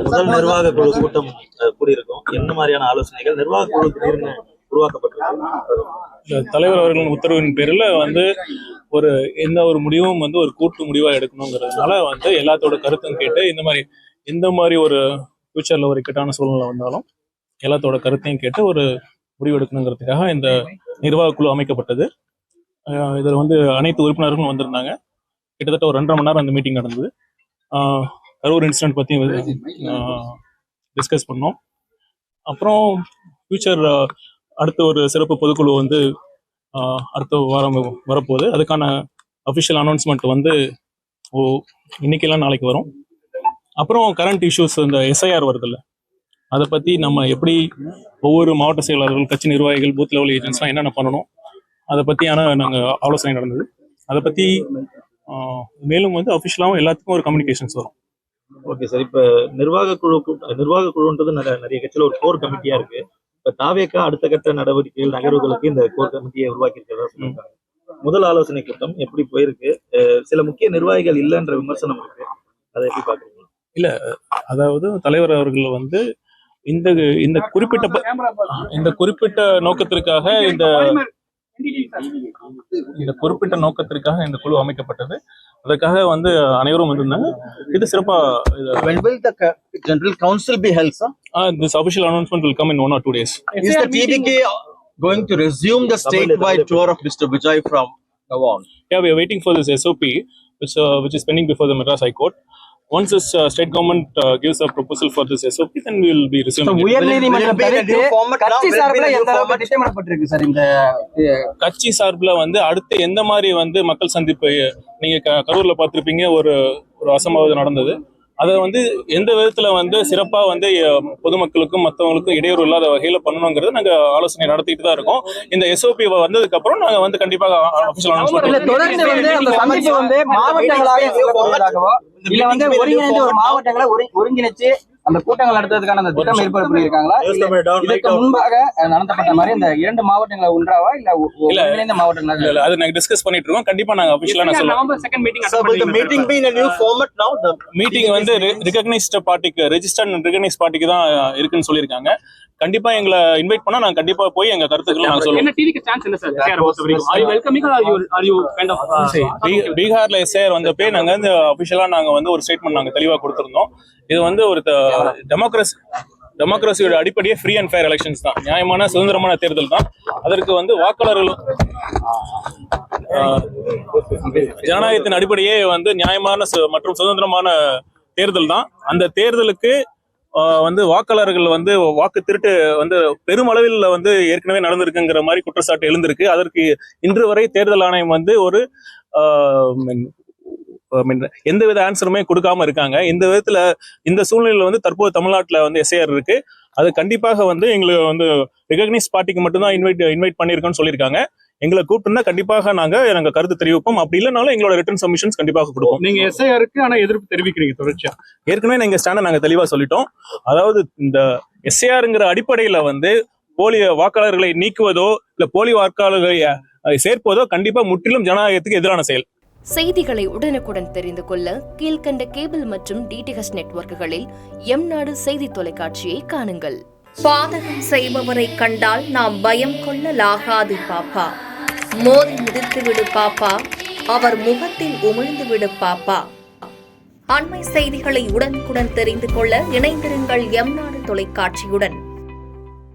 முதல் நிர்வாக குழு கூட்டம் கூடியிருக்கும். என்ன மாதிரியான ஆலோசனைகள் நிர்வாக குழு திடீர்னு உருவாக்கப்பட்டிருக்கு? தலைவர் அவர்களின் உத்தரவின் பேரில் ஒரு எந்த ஒரு முடிவும் ஒரு கூட்டு முடிவா எடுக்கணுங்கிறதுனால எல்லாத்தோட கருத்தும் கேட்டு இந்த மாதிரி ஒரு ஃபியூச்சர்ல ஒரு இக்கட்டான சூழ்நிலை வந்தாலும் எல்லாத்தோட கருத்தையும் கேட்டு ஒரு முடிவு எடுக்கணுங்கிறதுக்காக இந்த நிர்வாக குழு அமைக்கப்பட்டது. இதில் அனைத்து உறுப்பினர்களும் வந்திருந்தாங்க. கிட்டத்தட்ட ஒரு 2.5 மணி நேரம் அந்த மீட்டிங் நடந்தது. கரூர் இன்சிடென்ட் பற்றி டிஸ்கஸ் பண்ணோம். அப்புறம் ஃபியூச்சர் அடுத்த ஒரு சிறப்பு பொதுக்குழு அடுத்த வாரம் வரப்போகுது. அதுக்கான அஃபிஷியல் அனௌன்ஸ்மெண்ட் இன்னைக்கெல்லாம் நாளைக்கு வரும். அப்புறம் கரண்ட் இஷ்யூஸ் இந்த எஸ்ஐஆர் வருதில்ல, அதை பற்றி நம்ம எப்படி ஒவ்வொரு மாவட்ட செயலாளர்கள், கட்சி நிர்வாகிகள், பூத் லெவல் ஏஜென்ட்ஸ்லாம் என்னென்ன பண்ணணும் அதை பற்றியான நாங்கள் ஆலோசனை நடந்தது. அதை பற்றி மேலும் அஃபிஷியலாகவும் எல்லாத்துக்கும் ஒரு கம்யூனிகேஷன்ஸ் வரும். ஓகே சார், இப்போ நிர்வாக குழுன்றது நிறைய கட்சியில் ஒரு கோர் கமிட்டியா இருக்கு. இப்போ தாவேக்கா அடுத்த கட்ட நடவடிக்கைகள் நகர்வுகளுக்கு இந்த கோர் கமிட்டியை உருவாக்கி இருக்கிறதா சொல்லியிருக்காங்க. முதல் ஆலோசனை கூட்டம் எப்படி போயிருக்கு? சில முக்கிய நிர்வாகிகள் இல்லைன்ற விமர்சனம் இருக்கு, அதை எப்படி பாக்குறீங்க? இல்ல, அதாவது தலைவர் அவர்கள் இந்த குறிப்பிட்ட நோக்கத்திற்காக இந்த குழு அமைக்கப்பட்டது. அதற்காக அனைவரும் வந்திருந்தாங்க. இது சிறப்பா. When will the General Council be held, sir? This official announcement will come in 1 or 2 days. Is the TVK going to resume the statewide tour of Mr. Vijay from now on? Yeah, we are waiting for this SOP, which is pending before the Madras High Court. Once this state government gives a proposal for this SOP, then we will be resuming. கட்சி சார்பில் அடுத்து எந்த மாதிரி மக்கள் சந்திப்பு நீங்க கரூர்ல பார்த்திருப்பீங்க, ஒரு அசம்பாவிதம் நடந்தது. அதை எந்த விதத்துல சிறப்பா பொதுமக்களுக்கும் மற்றவங்களுக்கும் இடையூறு இல்லாத வகையில பண்ணணுங்கிறது நாங்க ஆலோசனை நடத்திட்டு தான் இருக்கோம். இந்த SOP வந்ததுக்கு அப்புறம் நாங்க கண்டிப்பாக ஆஃபீஷியல் அனௌன்ஸ்மென்ட் ஒருங்கிணைச்சு அந்த கூட்டங்கள் நடத்துறதுக்கான அந்த திட்டம் ஏற்பாடு பண்ணிருக்காங்களா? இதற்கு முன்பாக நடத்தப்பட்ட மாதிரி இந்த 2 மாவட்டங்களை ஒன்றாவா இல்ல மாவட்டங்களா? அது நாங்க டிஸ்கஸ் பண்ணிட்டு இருக்கோம். கண்டிப்பா நாங்க அபிஷியலா மீட்டிங் ரிகக்னைஸ்ட் பார்ட்டிக்கு, ரெஜிஸ்டர்ட் அண்ட் ரிகக்னைஸ்ட் பார்ட்டிக்கு தான் இருக்குன்னு சொல்லியிருக்காங்க. கண்டிப்பா எங்களை இன்வைட் பண்ணா நாங்க கண்டிப்பா போய் எங்க கருத்துக்களை நாங்க சொல்லுவோம். பீகார்ல எஸ்ஐஆர் வந்தப்பே நாங்க அபிஷியலா நாங்க ஒரு ஸ்டேட்மெண்ட் நாங்க தெளிவா கொடுத்திருந்தோம். இது ஒரு டெமோக்ரஸியோட அடிப்படையே ஃப்ரீ அண்ட் ஃபேர் எலெக்ஷன்ஸ் தான், நியாயமான சுதந்திரமான தேர்தல் தான். அதற்கு வாக்காளர்களும் ஜனநாயகத்தின் அடிப்படையே நியாயமான மற்றும் சுதந்திரமான தேர்தல் தான். அந்த தேர்தலுக்கு வாக்காளர்கள் வாக்கு திருட்டு பெருமளவில் ஏற்கனவே நடந்திருக்குங்கிற மாதிரி குற்றச்சாட்டு எழுந்திருக்கு. அதற்கு இன்று வரை தேர்தல் ஆணையம் ஒரு எந்தவித ஆன்சருமே கொடுக்காம இருக்காங்க. இந்த விதத்துல இந்த சூழ்நிலையில தற்போது தமிழ்நாட்டுல எஸ்ஐஆர் இருக்கு. அது கண்டிப்பாக எங்களுக்கு ரெகக்னைஸ் பார்ட்டிக்கு மட்டும்தான் இன்வைட் பண்ணிருக்கோம்னு சொல்லியிருக்காங்க. எங்களை கூப்பிட்டுனா கண்டிப்பாக நாங்க கருத்து தெரிவிப்போம். அப்படி இல்லைனாலும் எங்களோட ரிட்டர்ன் சப்மிஷன்ஸ் கண்டிப்பாக கொடுப்போம். நீங்க எஸ்ஐஆருக்கு ஆனா எதிர்ப்பு தெரிவிக்கிறீங்க தொடர்ச்சியா. ஏற்கனவே எங்க ஸ்டாண்டை நாங்க தெளிவா சொல்லிட்டோம். அதாவது இந்த எஸ்ஐஆருங்கிற அடிப்படையில போலி வாக்காளர்களை நீக்குவதோ இல்ல போலி வாக்காளர்களை சேர்ப்பதோ கண்டிப்பா முற்றிலும் ஜனநாயகத்துக்கு எதிரான செயல். செய்திகளை உடனுக்குடன் தெரிந்து கொள்ள கீழ்கண்ட கேபிள் மற்றும் டிடிஹெச் நெட்வொர்க்குகளில் எம்நாடு செய்தி தொலைக்காட்சியை காணுங்கள். பாதகம் செய்பவரை கண்டால் நாம் பயம் கொள்ளலாகாது பாப்பா. மோதி மிதித்து விடு பாப்பா, அவர் முகத்தில் உமிழ்ந்து விடு பாப்பா. அண்மை செய்திகளை உடனுக்குடன் தெரிந்து கொள்ள இணைந்திருங்கள் எம்நாடு தொலைக்காட்சியுடன்.